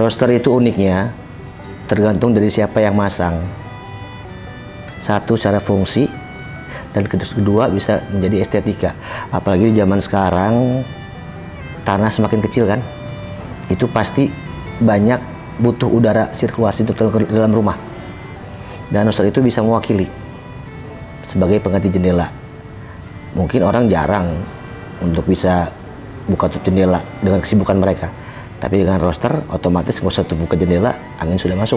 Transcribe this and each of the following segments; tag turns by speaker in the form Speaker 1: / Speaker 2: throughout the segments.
Speaker 1: Roster itu uniknya tergantung dari siapa yang masang. Satu, secara fungsi, dan kedua bisa menjadi estetika. Apalagi di zaman sekarang tanah semakin kecil kan, itu pasti banyak butuh udara sirkulasi untuk dalam rumah. Dan roster itu bisa mewakili sebagai pengganti jendela. Mungkin orang jarang untuk bisa buka tutup jendela dengan kesibukan mereka. Tapi dengan roster otomatis nggak usah buka jendela, angin sudah masuk.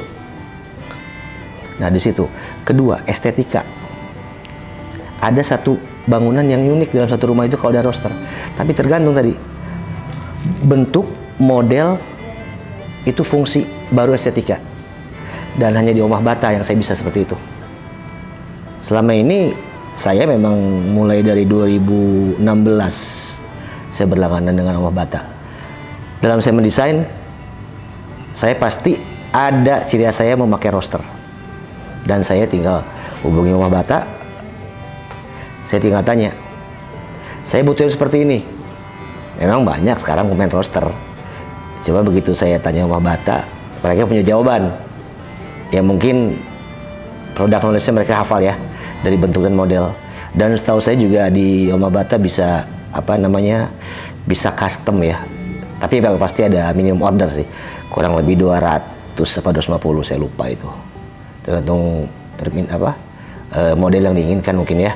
Speaker 1: Nah di situ. Kedua, estetika. Ada satu bangunan yang unik dalam satu rumah itu kalau ada roster. Tapi tergantung tadi bentuk, model, itu fungsi baru estetika. Dan hanya di Omah Bata yang saya bisa seperti itu. Selama ini saya memang mulai dari 2016 saya berlangganan dengan Omah Bata. Dalam saya mendesain, saya pasti ada ciri khas saya memakai roster. Dan saya tinggal hubungi Omah Bata, saya tinggal tanya, saya butuh yang seperti ini. Memang banyak sekarang pemain roster. Coba begitu saya tanya Omah Bata, mereka punya jawaban. Ya mungkin produk knowledge-nya mereka hafal ya, dari bentuk dan model. Dan setahu saya juga di Omah Bata bisa bisa custom ya. Tapi pasti ada minimum order sih, kurang lebih 200 apa 250, saya lupa itu. Tergantung model yang diinginkan mungkin ya.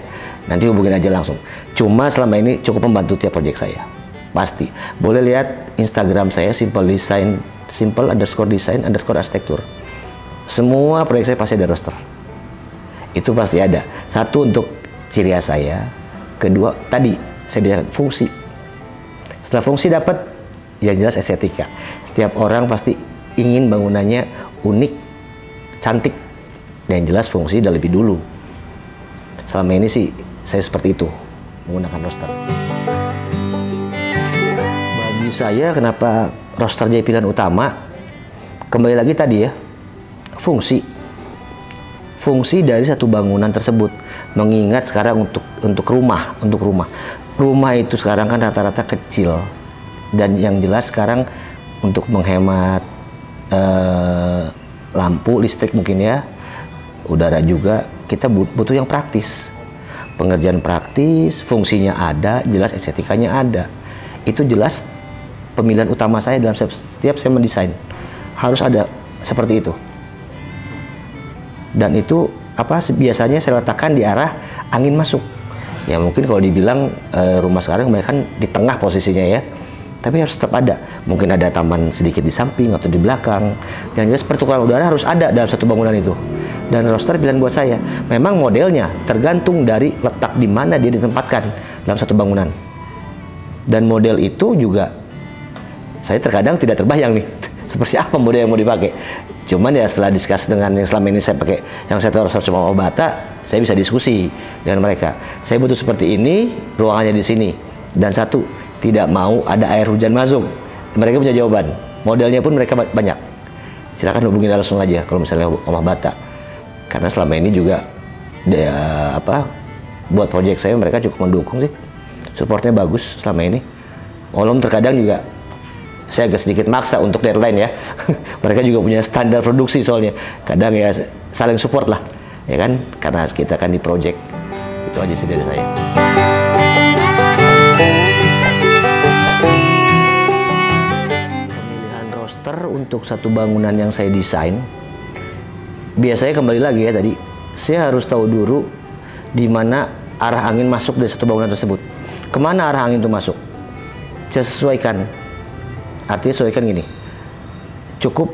Speaker 1: Nanti hubungin aja langsung. Cuma selama ini cukup membantu tiap proyek saya. Pasti. Boleh lihat Instagram saya simple_design_arsitektur. Semua proyek saya pasti ada roster. Itu pasti ada. Satu untuk ciri khas saya. Kedua tadi saya bilang fungsi. Setelah fungsi dapat, yang jelas estetika. Setiap orang pasti ingin bangunannya unik, cantik, dan jelas fungsi udah lebih dulu. Selama ini sih saya seperti itu menggunakan roster. Bagi saya kenapa roster jadi pilihan utama? Kembali lagi tadi ya, fungsi dari satu bangunan tersebut. Mengingat sekarang untuk rumah itu sekarang kan rata-rata kecil. Dan yang jelas sekarang untuk menghemat lampu, listrik mungkin ya, udara juga, kita butuh yang praktis. Pengerjaan praktis, fungsinya ada, jelas estetikanya ada. Itu jelas pemilihan utama saya dalam setiap saya mendesain. Harus ada seperti itu. Dan itu biasanya saya letakkan di arah angin masuk. Ya mungkin kalau dibilang rumah sekarang kan di tengah posisinya ya. Tapi harus tetap ada. Mungkin ada taman sedikit di samping atau di belakang. Yang jelas pertukaran udara harus ada dalam satu bangunan itu. Dan roster pilihan buat saya. Memang modelnya tergantung dari letak di mana dia ditempatkan dalam satu bangunan. Dan model itu juga saya terkadang tidak terbayang nih seperti apa model yang mau dipakai. Cuman ya setelah diskus dengan yang selama ini saya pakai, yang saya tahu roster cuma Omah Bata, saya bisa diskusi dengan mereka. Saya butuh seperti ini, ruangannya di sini. Dan satu, tidak mau ada air hujan masuk. Mereka punya jawaban. Modelnya pun mereka banyak. Silakan hubungi langsung aja kalau misalnya Omah Bata. Karena selama ini juga buat proyek saya mereka cukup mendukung sih. Supportnya bagus selama ini. Walaupun terkadang juga saya agak sedikit maksa untuk deadline ya. Mereka juga punya standar produksi soalnya. Kadang ya saling support lah, ya kan? Karena kita kan di project. Itu aja sih dari saya. Pemilihan roster untuk satu bangunan yang saya desain, biasanya kembali lagi ya tadi, saya harus tahu dulu di mana arah angin masuk dari satu bangunan tersebut. Kemana arah angin itu masuk? Saya sesuaikan. Artinya sesuaikan gini, cukup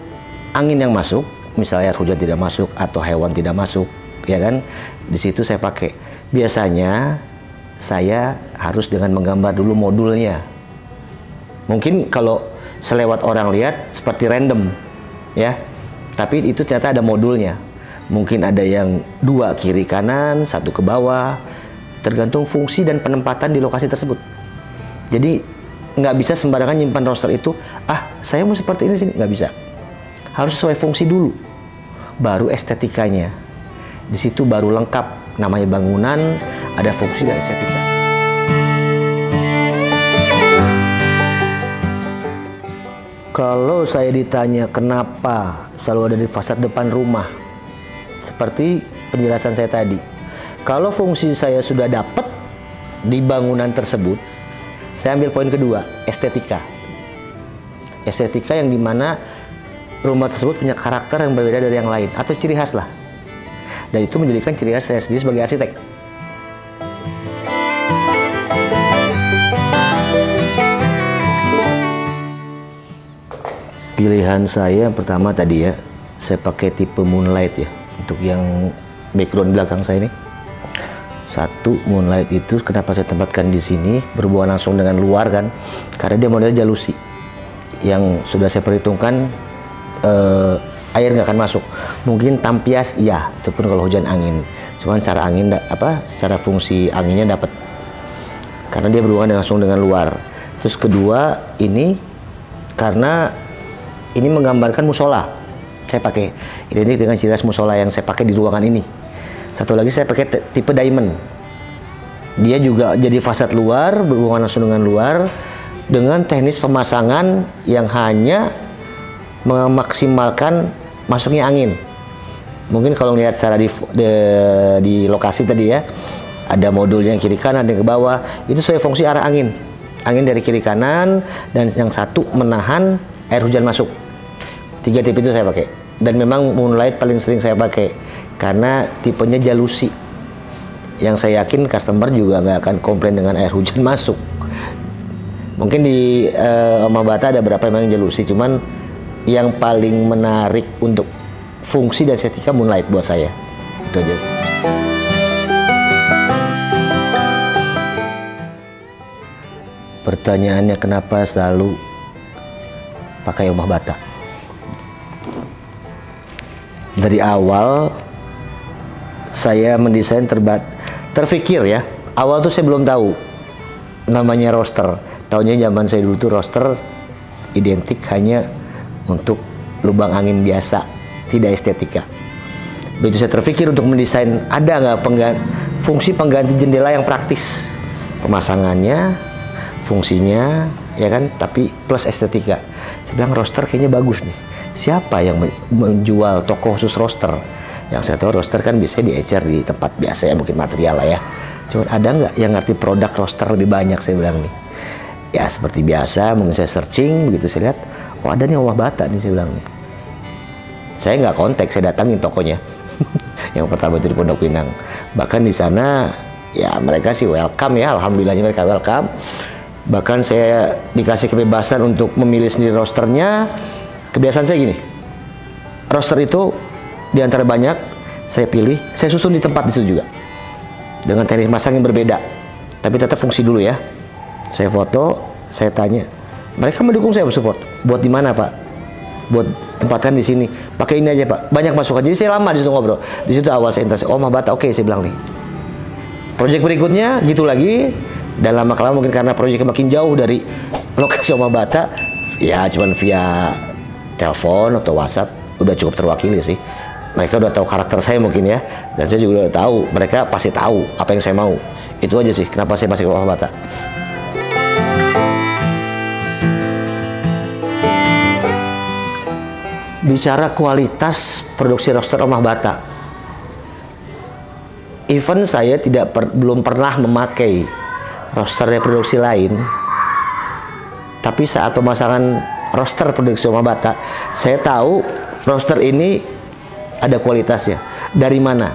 Speaker 1: angin yang masuk, misalnya air hujan tidak masuk atau hewan tidak masuk, ya kan? Di situ saya pakai. Biasanya saya harus dengan menggambar dulu modulnya. Mungkin kalau selewat orang lihat seperti random, ya. Tapi itu ternyata ada modulnya. Mungkin ada yang 2 kiri kanan, 1 ke bawah, tergantung fungsi dan penempatan di lokasi tersebut. Jadi nggak bisa sembarangan nyimpan roster itu, saya mau seperti ini sini, nggak bisa. Harus sesuai fungsi dulu, baru estetikanya. Di situ baru lengkap, namanya bangunan, ada fungsi dan estetika. Kalau saya ditanya kenapa selalu ada di fasad depan rumah, seperti penjelasan saya tadi, kalau fungsi saya sudah dapat di bangunan tersebut, saya ambil poin kedua, estetika. Estetika yang dimana rumah tersebut punya karakter yang berbeda dari yang lain, atau ciri khas lah. Dan itu menjadikan ciri khas saya sendiri sebagai arsitek. Pilihan saya yang pertama tadi ya, saya pakai tipe moonlight ya, untuk yang background belakang saya ini. Satu, moonlight itu kenapa saya tempatkan di sini berhubungan langsung dengan luar kan, karena dia model jalusi yang sudah saya perhitungkan air nggak akan masuk. Mungkin tampias iya, itu pun kalau hujan angin. Cuman secara angin secara fungsi anginnya dapat, karena dia berhubungan langsung dengan luar. Terus kedua, ini karena ini menggambarkan musola, saya pakai identik dengan ciri khas musola yang saya pakai di ruangan ini. Satu lagi saya pakai tipe diamond, dia juga jadi fasad luar, berhubungan langsung dengan luar, dengan teknis pemasangan yang hanya memaksimalkan masuknya angin. Mungkin kalau melihat secara di lokasi tadi ya, ada modulnya yang kiri kanan, ada yang ke bawah, itu sesuai fungsi arah angin. Angin dari kiri kanan, dan yang satu menahan air hujan masuk. 3 tipe itu saya pakai, dan memang moonlight paling sering saya pakai karena tipenya jalusi yang saya yakin customer juga nggak akan komplain dengan air hujan masuk. Mungkin di Omah Bata ada beberapa memang jalusi, cuman yang paling menarik untuk fungsi dan estetika moonlight buat saya. Itu aja. Pertanyaannya kenapa selalu pakai Omah Bata? Dari awal saya mendesain terfikir ya. Awal tuh saya belum tahu namanya roster. Taunya zaman saya dulu tuh roster identik hanya untuk lubang angin biasa, tidak estetika. Begitu saya terfikir untuk mendesain, ada nggak fungsi pengganti jendela yang praktis, pemasangannya, fungsinya, ya kan, tapi plus estetika. Saya bilang roster kayaknya bagus nih. Siapa yang menjual toko khusus roster? Yang saya tahu roster kan biasanya diecer di tempat biasa ya, mungkin material lah ya. Cuma ada nggak yang ngerti produk roster lebih banyak, saya bilang nih. Ya seperti biasa, mungkin saya searching, begitu saya lihat, oh ada nih Omah Bata nih, saya bilang nih. Saya nggak kontak, saya datangin tokonya. Yang pertama itu di Pondok Pinang. Bahkan di sana ya mereka sih welcome ya, alhamdulillahnya mereka welcome. Bahkan saya dikasih kebebasan untuk memilih sendiri rosternya. Kebiasaan saya gini, roster itu di antara banyak saya pilih, saya susun di tempat di situ juga dengan teknik masang yang berbeda, tapi tetap fungsi dulu ya. Saya foto, saya tanya, mereka mendukung saya bersupport. Buat di mana Pak? Buat tempatkan di sini. Pakai ini aja Pak. Banyak masukan. Jadi saya lama di situ ngobrol. Di situ awal saya interest. Omah Bata, oke, saya bilang nih. Proyek berikutnya gitu lagi. Dan lama-kelamaan mungkin karena proyeknya makin jauh dari lokasi Omah Bata, ya cuman via telepon atau WhatsApp udah cukup terwakili sih. Mereka udah tahu karakter saya mungkin ya, dan saya juga udah tahu, mereka pasti tahu apa yang saya mau. Itu aja sih kenapa saya masih ke Omah Bata. Bicara kualitas produksi roster Omah Bata, even saya belum pernah memakai roster reproduksi lain, tapi saat pemasangan roster produksi Omah Bata, saya tahu roster ini ada kualitasnya. Dari mana?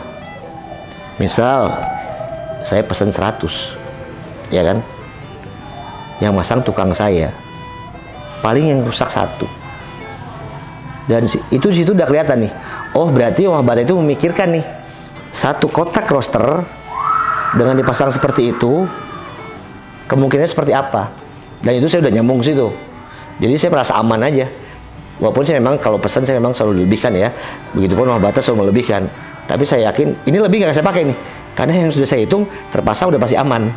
Speaker 1: Misal saya pesan 100, ya kan? Yang masang tukang saya, paling yang rusak 1. Dan itu di situ udah kelihatan nih. Oh, berarti Omah Bata itu memikirkan nih, 1 kotak roster dengan dipasang seperti itu, kemungkinannya seperti apa. Dan itu saya udah nyambung ke situ. Jadi saya merasa aman aja. Walaupun saya memang kalau pesan saya memang selalu dilebihkan ya. Begitupun Omah Bata selalu melebihkan. Tapi saya yakin ini lebih nggak saya pakai nih. Karena yang sudah saya hitung terpasang udah pasti aman.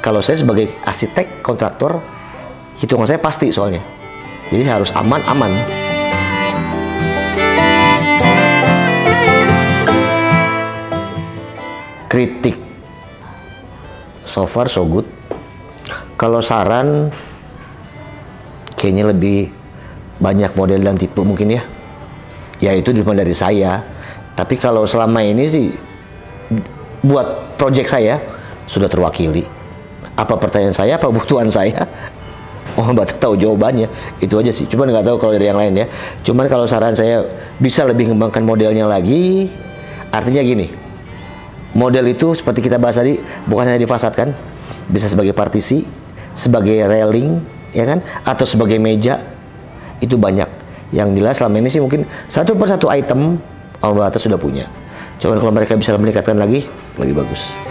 Speaker 1: Kalau saya sebagai arsitek, kontraktor, hitungan saya pasti soalnya. Jadi harus aman-aman. Kritik, so far so good. Kalau saran, kayaknya lebih banyak model dan tipe mungkin ya. Ya itu cuma dari saya. Tapi kalau selama ini sih buat project saya sudah terwakili. Apa pertanyaan saya, apa kebutuhan saya? Oh, Mbak tahu jawabannya. Itu aja sih. Cuman nggak tahu kalau dari yang lain ya. Cuman kalau saran saya bisa lebih mengembangkan modelnya lagi. Artinya gini, model itu seperti kita bahas tadi bukan hanya difasadkan, bisa sebagai partisi, sebagai railing, ya kan? Atau sebagai meja. Itu banyak. Yang jelas selama ini sih mungkin satu persatu item Om Bata sudah punya. Cuman kalau mereka bisa meningkatkan lagi, lebih bagus.